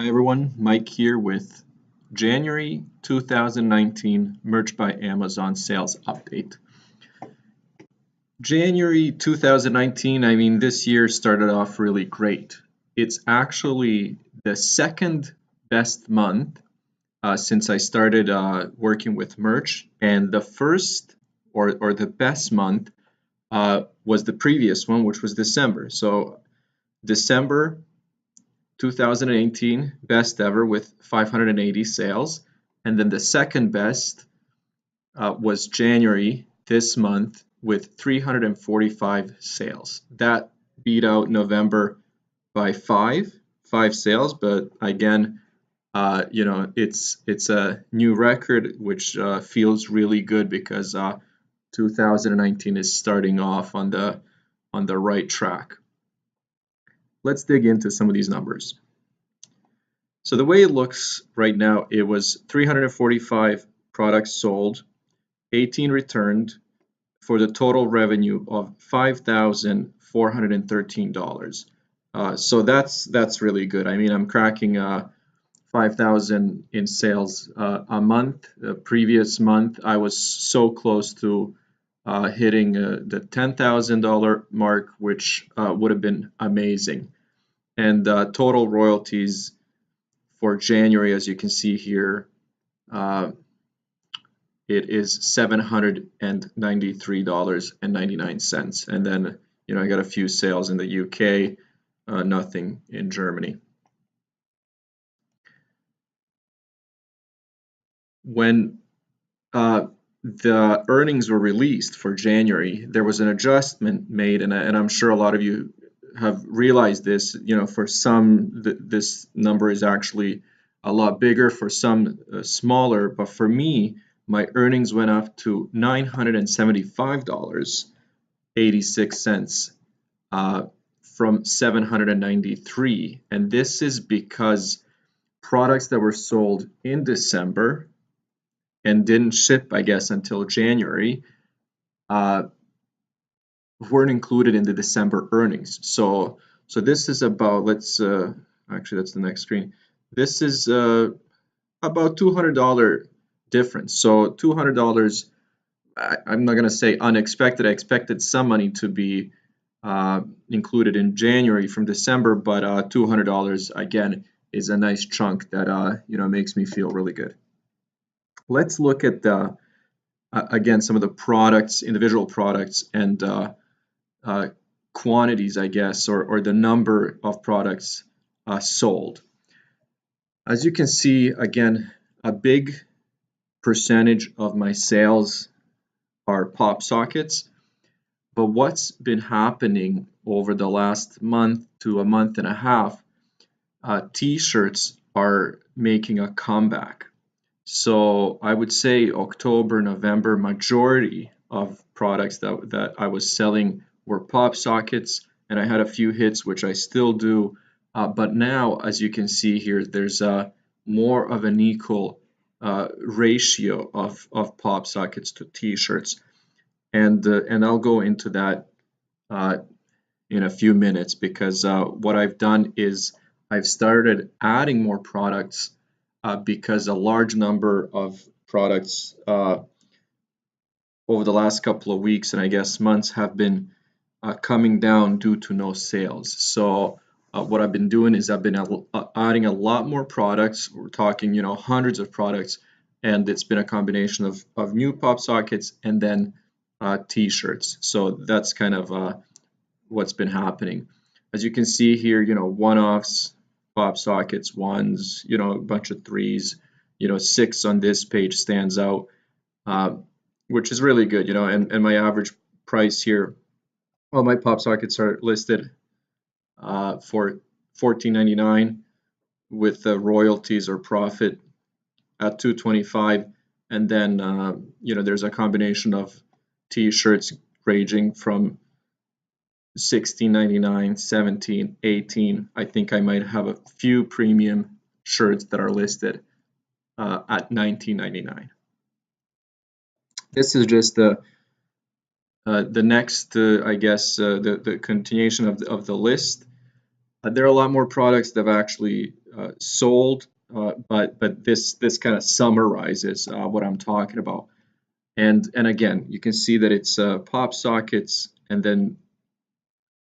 Hi everyone, Mike here with January 2019 Merch by Amazon sales update. January 2019, this year started off really great. It's actually the second best month since I started working with merch, and the first or the best month was the previous one, which was December. So December 2018 best ever with 580 sales, and then the second best was January this month with 345 sales. That beat out November by five sales, but again, it's a new record, which feels really good because 2019 is starting off on the right track. Let's dig into some of these numbers. So the way it looks right now, it was 345 products sold, 18 returned, for the total revenue of $5,413. So that's really good. I'm cracking 5,000 in sales a month. The previous month, I was so close to hitting the $10,000 mark, which would have been amazing. And total royalties for January, as you can see here, it is $793.99. And then, I got a few sales in the UK, nothing in Germany. When the earnings were released for January, there was an adjustment made, and I'm sure a lot of you have realized this. For some, this number is actually a lot bigger, for some smaller, but for me, my earnings went up to $975.86 from $793, and this is because products that were sold in December and didn't ship, I guess, until January weren't included in the December earnings. So this is about, actually that's the next screen. This is about $200 difference. So $200, I'm not going to say unexpected. I expected some money to be included in January from December, but $200 again is a nice chunk that makes me feel really good. Let's look at again some of the products, individual products, and quantities, I guess, or the number of products sold. As you can see, again, a big percentage of my sales are pop sockets, but what's been happening over the last month to a month and a half, t-shirts are making a comeback. So I would say October, November, majority of products that I was selling were pop sockets, and I had a few hits, which I still do, but now, as you can see here, there's more of an equal ratio of pop sockets to t-shirts, and I'll go into that in a few minutes, because what I've done is I've started adding more products because a large number of products over the last couple of weeks, and I guess months, have been coming down due to no sales. So what I've been doing is I've been adding a lot more products. We're talking, hundreds of products, and it's been a combination of new pop sockets and then t-shirts. So that's kind of what's been happening. As you can see here, one-offs, pop sockets, ones, a bunch of threes, 6 on this page stands out, which is really good, and my average price here, all my pop sockets are listed for $14.99 with royalties or profit at $2.25, and then there's a combination of t-shirts ranging from $16.99, $17, $18. I think I might have a few premium shirts that are listed at $19.99. This is just the next, I guess, the continuation of the list. There are a lot more products that have actually sold, but this kind of summarizes what I'm talking about. And again, you can see that it's pop sockets, and then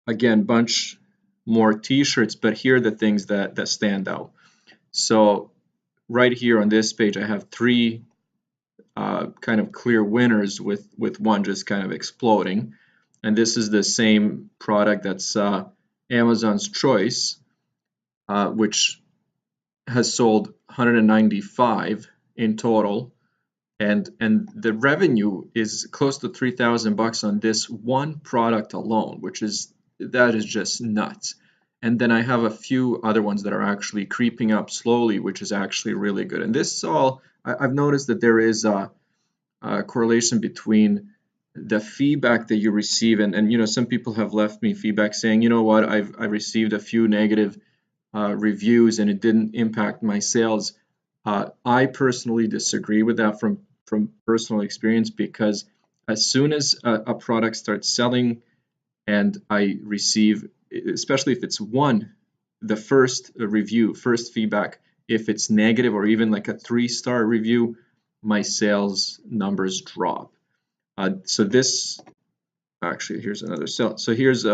again, bunch more t-shirts, but here are the things that stand out. So right here on this page, I have three kind of clear winners with one just kind of exploding. And this is the same product that's Amazon's Choice, which has sold 195 in total, and the revenue is close to $3,000 on this one product alone, that is just nuts. And then I have a few other ones that are actually creeping up slowly, which is actually really good. And this is all, I've noticed that there is a correlation between the feedback that you receive, and you know, some people have left me feedback saying, you know what, I received a few negative reviews and it didn't impact my sales. I personally disagree with that from personal experience, because as soon as a product starts selling and I receive, especially if it's the first review, first feedback, if it's negative or even like a 3-star review, my sales numbers drop. So this, actually, here's another sale. So here's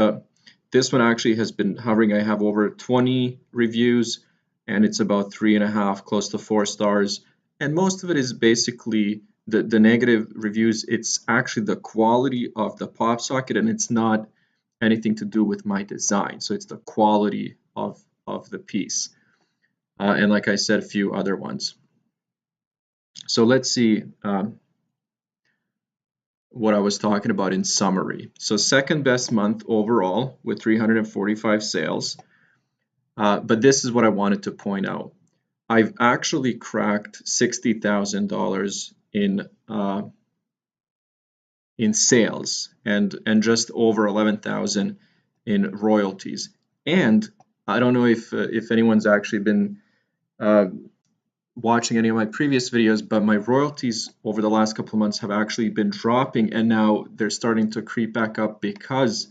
this one actually has been hovering. I have over 20 reviews, and it's about 3.5, close to 4 stars. And most of it is basically the negative reviews. It's actually the quality of the pop socket, and it's not anything to do with my design. So it's the quality of the piece. And like I said, a few other ones. So let's see what I was talking about in summary. So second best month overall with 345 sales. But this is what I wanted to point out. I've actually cracked $60,000 in sales and just over 11,000 in royalties. And I don't know if anyone's actually been watching any of my previous videos, but my royalties over the last couple of months have actually been dropping, and now they're starting to creep back up because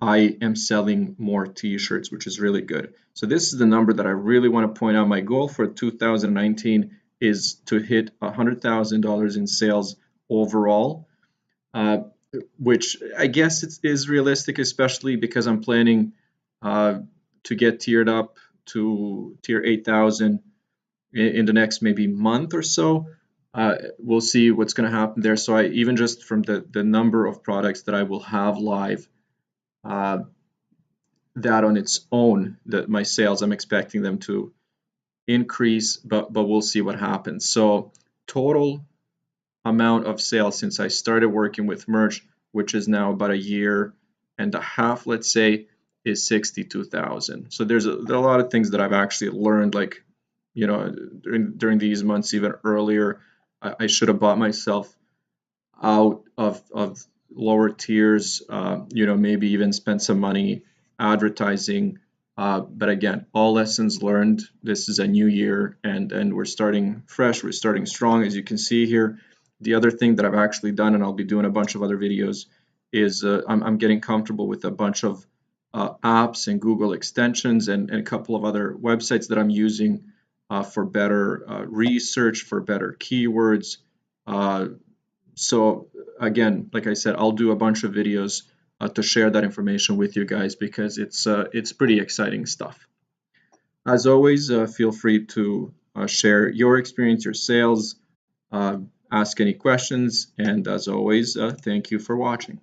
I am selling more t-shirts, which is really good. So this is the number that I really want to point out. My goal for 2019 is to hit $100,000 in sales overall, which I guess is realistic, especially because I'm planning to get tiered up to tier 8,000 in the next maybe month or so. We'll see what's going to happen there. So I even just from the number of products that I will have live, that on its own, that my sales, I'm expecting them to increase, but we'll see what happens. So total amount of sales since I started working with merch, which is now about 1.5 years, let's say, is 62,000. So there are a lot of things that I've actually learned, like, you know, during these months, even earlier. I should have bought myself out of lower tiers, you know, maybe even spent some money advertising. But again, all lessons learned. This is a new year, and we're starting fresh. We're starting strong, as you can see here. The other thing that I've actually done, and I'll be doing a bunch of other videos, is I'm getting comfortable with a bunch of apps and Google extensions and a couple of other websites that I'm using for better research, for better keywords. So again, like I said, I'll do a bunch of videos to share that information with you guys, because it's pretty exciting stuff. As always, feel free to share your experience, your sales, ask any questions, and as always, thank you for watching.